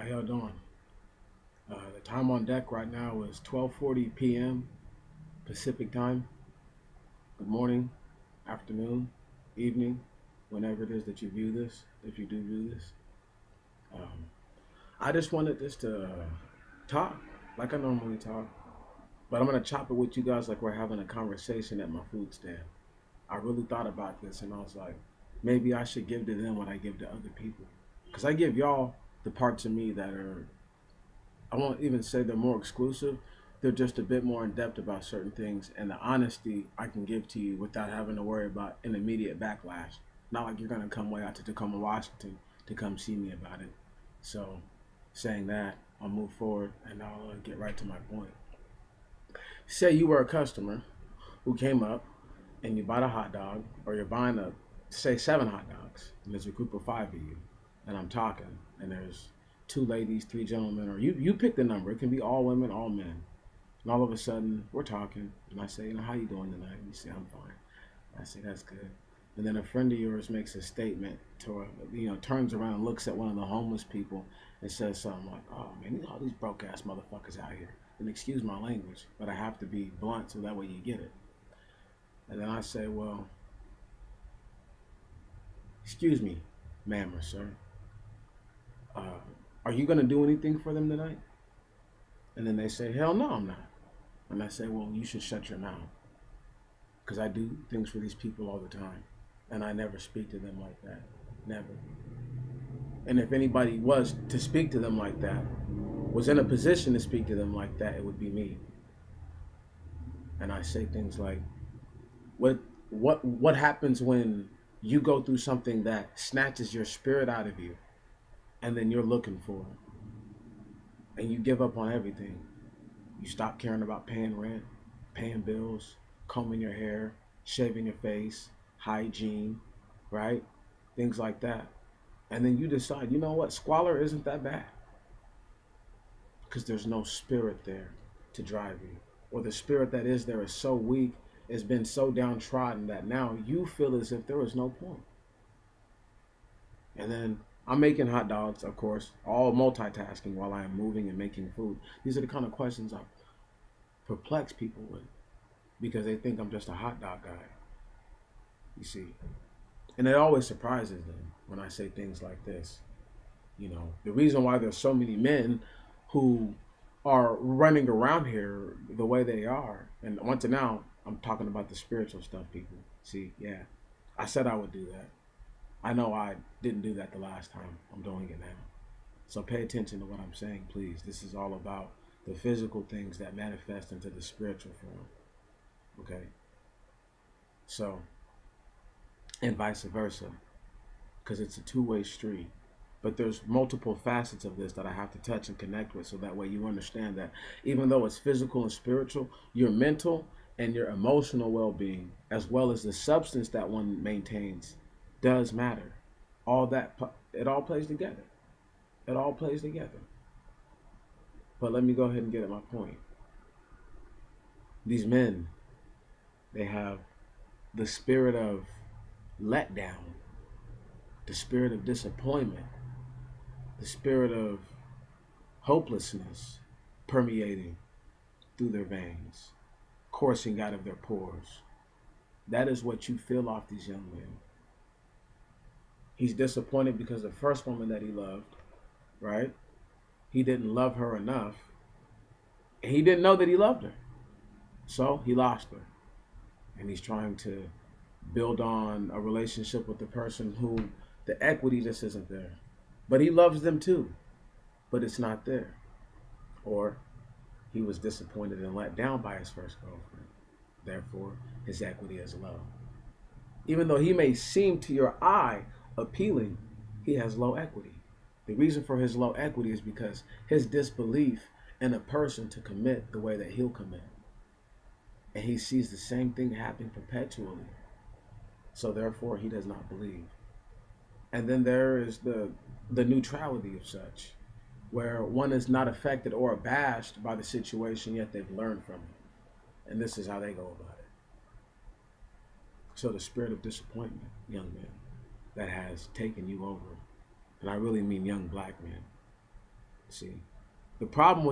How y'all doing? The time on deck right now is 12:40 p.m. Pacific time. Good morning, afternoon, evening, whenever it is that you view this, if you do view this. Um, I just wanted this to talk like I normally talk, but I'm gonna chop it with you guys like we're having a conversation at my food stand. I really thought about this and I was like, maybe I should give to them what I give to other people, because I give y'all the parts of me that are, I won't even say they're more exclusive. They're just a bit more in depth about certain things, and the honesty I can give to you without having to worry about an immediate backlash. Not like you're gonna come way out to Tacoma, Washington, to come see me about it. So, saying that, I'll move forward and I'll get right to my point. Say you were a customer who came up and you bought a hot dog, or you're buying say 7 hot dogs, and there's a group of 5 of you, and I'm talking, and there's 2 ladies, 3 gentlemen, or you pick the number. It can be all women, all men. And all of a sudden, we're talking, and I say, how you doing tonight? And you say, I'm fine. I say, that's good. And then a friend of yours makes a statement to, turns around and looks at one of the homeless people and says something like, oh man, all these broke ass motherfuckers out here. And excuse my language, but I have to be blunt so that way you get it. And then I say, well, excuse me, ma'am or sir, uh, are you going to do anything for them tonight? And then they say, hell no, I'm not. And I say, well, you should shut your mouth. Because I do things for these people all the time. And I never speak to them like that. Never. And if anybody was to speak to them like that, was in a position to speak to them like that, it would be me. And I say things like, what happens when you go through something that snatches your spirit out of you, and then you're looking for it, and you give up on everything? You stop caring about paying rent, paying bills, combing your hair, shaving your face, hygiene, right? Things like that. And then you decide, you know what, squalor isn't that bad. Because there's no spirit there to drive you. Or the spirit that is there is so weak, it's been so downtrodden that now you feel as if there was no point. And then I'm making hot dogs, of course, all multitasking while I am moving and making food. These are the kind of questions I perplex people with, because they think I'm just a hot dog guy, you see. And it always surprises them when I say things like this. The reason why there's so many men who are running around here the way they are, and once now, I'm talking about the spiritual stuff, people. See, yeah, I said I would do that. I know I didn't do that the last time. I'm doing it now. So pay attention to what I'm saying, please. This is all about the physical things that manifest into the spiritual form. Okay? So, and vice versa, because it's a two-way street. But there's multiple facets of this that I have to touch and connect with, so that way you understand that even though it's physical and spiritual, your mental and your emotional well-being, as well as the substance that one maintains, does matter. All that, it all plays together. It all plays together. But let me go ahead and get at my point. These men, they have the spirit of letdown, the spirit of disappointment, the spirit of hopelessness permeating through their veins, coursing out of their pores. That is what you feel off these young men. He's disappointed because the first woman that he loved, right? He didn't love her enough. He didn't know that he loved her. So he lost her. And he's trying to build on a relationship with the person who the equity just isn't there. But he loves them too, but it's not there. Or he was disappointed and let down by his first girlfriend. Therefore, his equity is low. Even though he may seem to your eye appealing, he has low equity. The reason for his low equity is because his disbelief in a person to commit the way that he'll commit. And he sees the same thing happen perpetually. So therefore, he does not believe. And then there is the neutrality of such, where one is not affected or abashed by the situation, yet they've learned from it. And this is how they go about it. So the spirit of disappointment, young men, that has taken you over, and I really mean young black men, See, the problem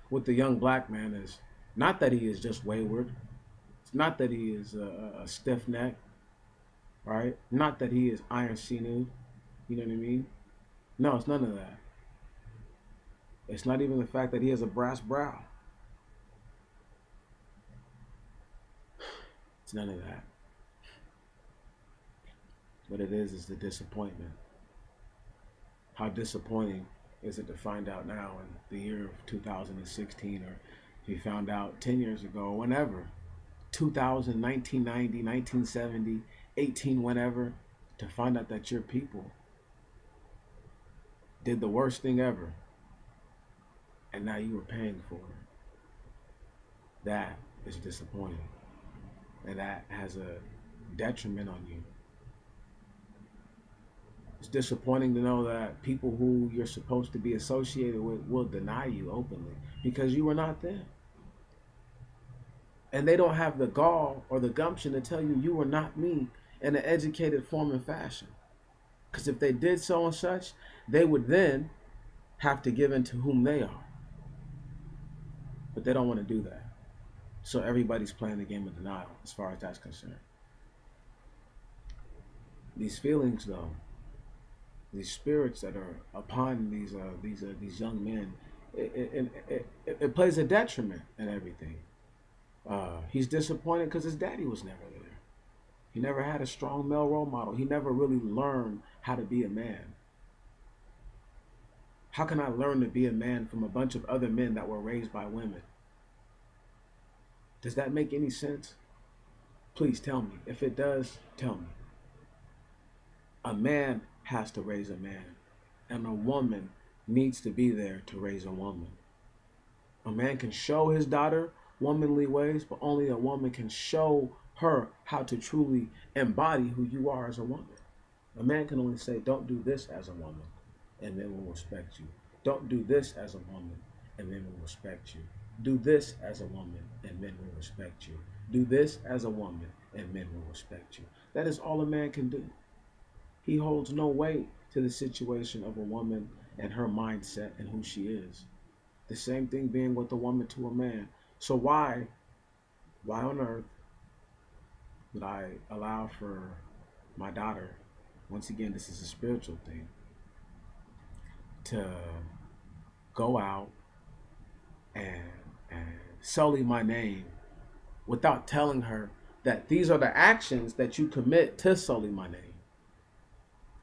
with the young black man is not that he is just wayward. It's not that he is a stiff neck, right? Not that he is iron sinew. You know what I mean? No, it's none of that. It's not even the fact that he has a brass brow. It's none of that. What it is the disappointment. How disappointing is it to find out now in the year of 2016, or if you found out 10 years ago, whenever, 2000, 1990, 1970, 18, whenever, to find out that your people did the worst thing ever, and now you were paying for it. That is disappointing, and that has a detriment on you. It's disappointing to know that people who you're supposed to be associated with will deny you openly because you were not them. And they don't have the gall or the gumption to tell you you were not me in an educated form and fashion. Because if they did so and such, they would then have to give in to whom they are. But they don't want to do that. So everybody's playing the game of denial as far as that's concerned. These feelings, though, these spirits that are upon these young men, it plays a detriment in everything. He's disappointed because his daddy was never there. He never had a strong male role model. He never really learned how to be a man. How can I learn to be a man from a bunch of other men that were raised by women? Does that make any sense? Please tell me. If it does, tell me. A man has to raise a man, and a woman needs to be there to raise a woman. A man can show his daughter womanly ways, but only a woman can show her how to truly embody who you are as a woman. A man can only say, don't do this as a woman, and men will respect you. Don't do this as a woman, and men will respect you. Do this as a woman, and men will respect you. Do this as a woman, and men will respect you. That is all a man can do. He holds no weight to the situation of a woman and her mindset and who she is. The same thing being with a woman to a man. So why on earth would I allow for my daughter, once again, this is a spiritual thing, to go out and sully my name without telling her that these are the actions that you commit to sully my name,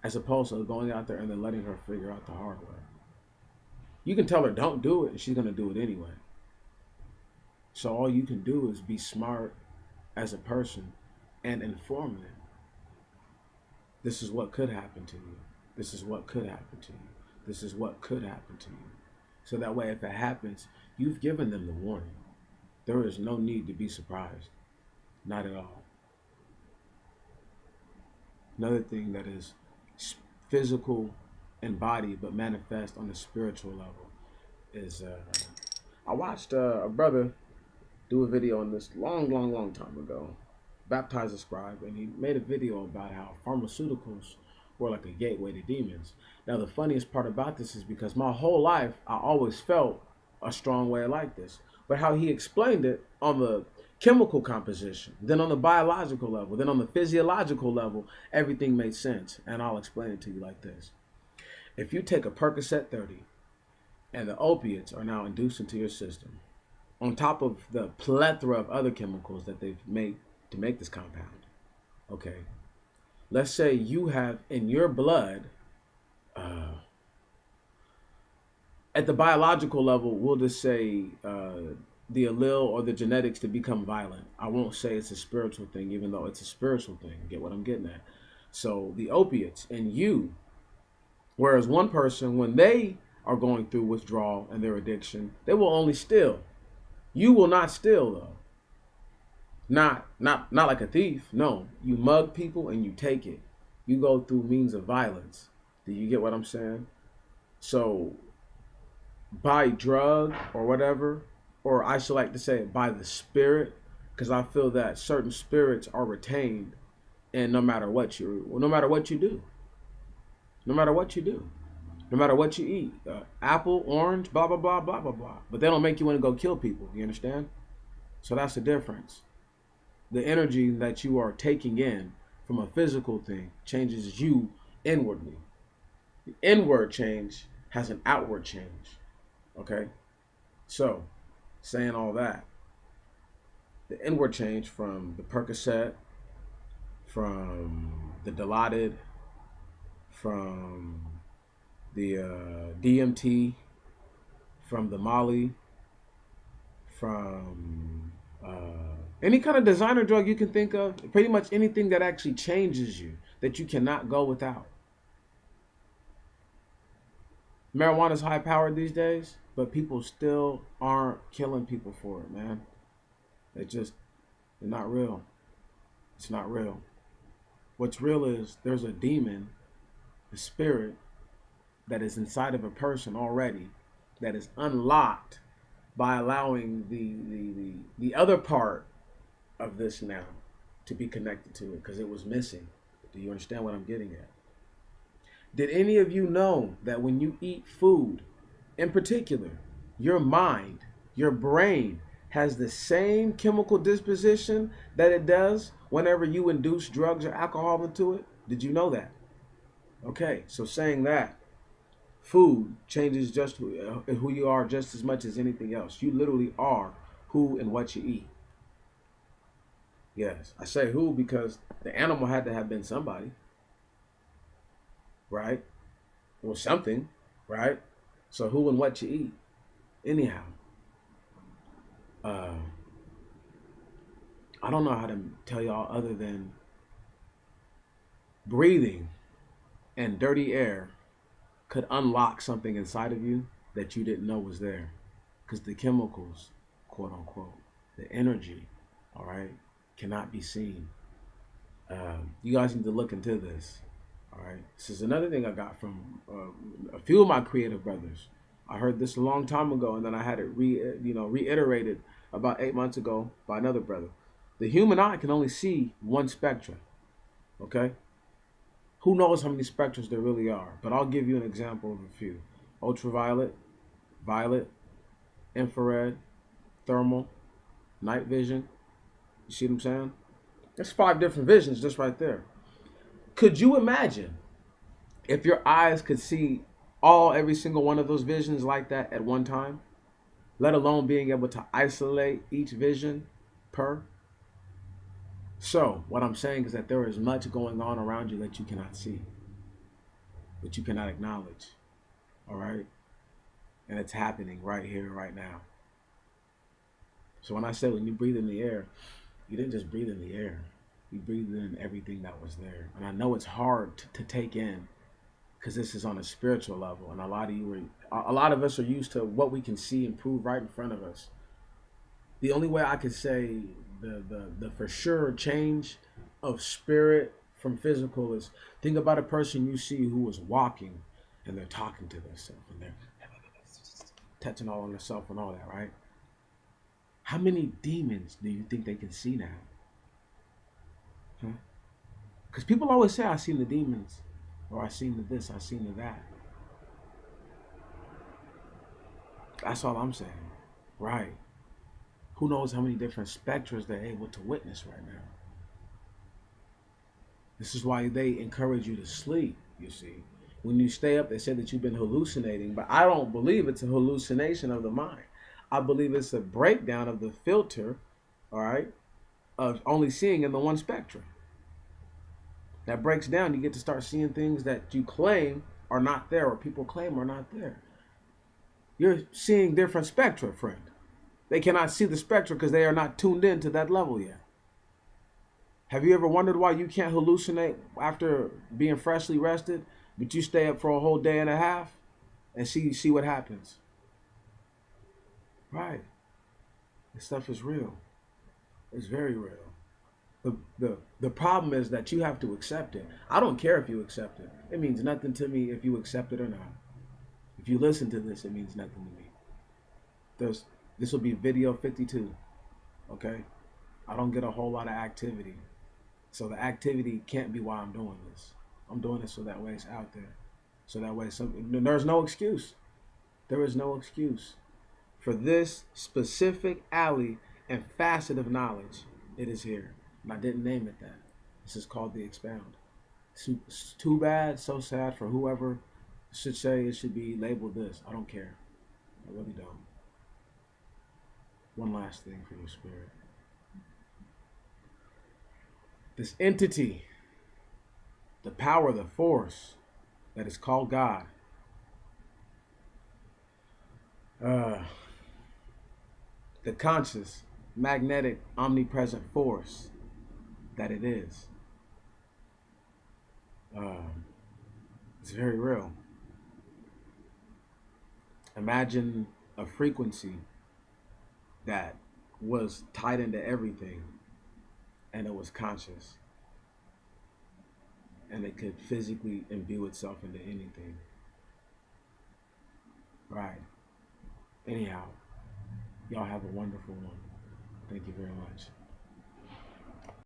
as opposed to going out there and then letting her figure out the hard way. You can tell her don't do it, and she's going to do it anyway. So all you can do is be smart as a person and inform them. This is what could happen to you. This is what could happen to you. This is what could happen to you. So that way, if it happens, you've given them the warning. There is no need to be surprised. Not at all. Another thing that is physical and body but manifest on the spiritual level is I watched a brother do a video on this long time ago, baptized a scribe, and he made a video about how pharmaceuticals were like a gateway to demons. Now the funniest part about this is because my whole life I always felt a strong way like this, but how he explained it on the chemical composition, then on the biological level, then on the physiological level, everything made sense. And I'll explain it to you like this. If you take a Percocet 30 and the opiates are now induced into your system, on top of the plethora of other chemicals that they've made to make this compound, okay, let's say you have in your blood, at the biological level, we'll just say the allele or the genetics to become violent. I won't say it's a spiritual thing, even though it's a spiritual thing. Get what I'm getting at? So the opiates in you, whereas one person, when they are going through withdrawal and their addiction, they will only steal. You will not steal, though. Not like a thief. No, you mug people and you take it. You go through means of violence. Do you get what I'm saying? So by drug or whatever, or I should like to say by the spirit, because I feel that certain spirits are retained, and no matter what you do, No matter what you eat, apple, orange, blah blah blah blah blah blah. But they don't make you want to go kill people. You understand? So that's the difference. The energy that you are taking in from a physical thing changes you inwardly. The inward change has an outward change. Okay? So, saying all that, the inward change from the Percocet, from the Dilaudid, from the DMT, from the Molly, from any kind of designer drug you can think of, pretty much anything that actually changes you that you cannot go without. Marijuana is high powered these days, but people still aren't killing people for it, man. They just, they're not real. It's not real. What's real is there's a demon, a spirit that is inside of a person already that is unlocked by allowing the other part of this now to be connected to it because it was missing. Do you understand what I'm getting at? Did any of you know that when you eat food, in particular, your mind, your brain has the same chemical disposition that it does whenever you induce drugs or alcohol into it? Did you know that? Okay, so saying that, food changes just who you are just as much as anything else. You literally are who and what you eat. Yes, I say who because the animal had to have been somebody, right? Or something, right? So who and what you eat. Anyhow, uh, I don't know how to tell y'all other than breathing and dirty air could unlock something inside of you that you didn't know was there. Because the chemicals, quote unquote, the energy, all right, cannot be seen. You guys need to look into this. All right, this is another thing I got from a few of my creative brothers. I heard this a long time ago, and then I had it reiterated about 8 months ago by another brother. The human eye can only see one spectrum. Okay, who knows how many spectrums there really are? But I'll give you an example of a few: ultraviolet, violet, infrared, thermal, night vision. You see what I'm saying? There's 5 different visions just right there. Could you imagine if your eyes could see every single one of those visions like that at one time, let alone being able to isolate each vision per? So, what I'm saying is that there is much going on around you that you cannot see, that you cannot acknowledge. All right? And it's happening right here, right now. So, when I say when you breathe in the air, you didn't just breathe in the air, you breathed in everything that was there. And I know it's hard to take in because this is on a spiritual level, and a lot of us are used to what we can see and prove right in front of us. The only way I could say the for sure change of spirit from physical is think about a person you see who is walking and they're talking to themselves and they're touching all on themselves and all that, right? How many demons do you think they can see now? Huh? Because people always say, I seen the demons, or I seen the this, I seen the that. That's all I'm saying. Right. Who knows how many different spectrums they're able to witness right now. This is why they encourage you to sleep, you see. When you stay up, they say that you've been hallucinating, but I don't believe it's a hallucination of the mind. I believe it's a breakdown of the filter, all right, of only seeing in the one spectrum. That breaks down, you get to start seeing things that you claim are not there or people claim are not there. You're seeing different spectra, friend. They cannot see the spectrum because they are not tuned in to that level yet. Have you ever wondered why you can't hallucinate after being freshly rested, but you stay up for a whole day and a half and see what happens? Right. This stuff is real. It's very real. The problem is that you have to accept it. I don't care if you accept it. It means nothing to me if you accept it or not. If you listen to this, it means nothing to me. This will be video 52. Okay? I don't get a whole lot of activity. So the activity can't be why I'm doing this. I'm doing this so that way it's out there. So that way, there's no excuse. There is no excuse for this specific alley and facet of knowledge. It is here, and I didn't name it that. This is called the expound. It's too bad, so sad for whoever should say it should be labeled this. I don't care. I really don't. One last thing for your spirit. This entity, the power, the force that is called God, uh, the conscious, magnetic, omnipresent force that it is, it's very real. Imagine a frequency that was tied into everything and it was conscious and it could physically imbue itself into anything. Right. Anyhow, y'all have a wonderful one. Thank you very much.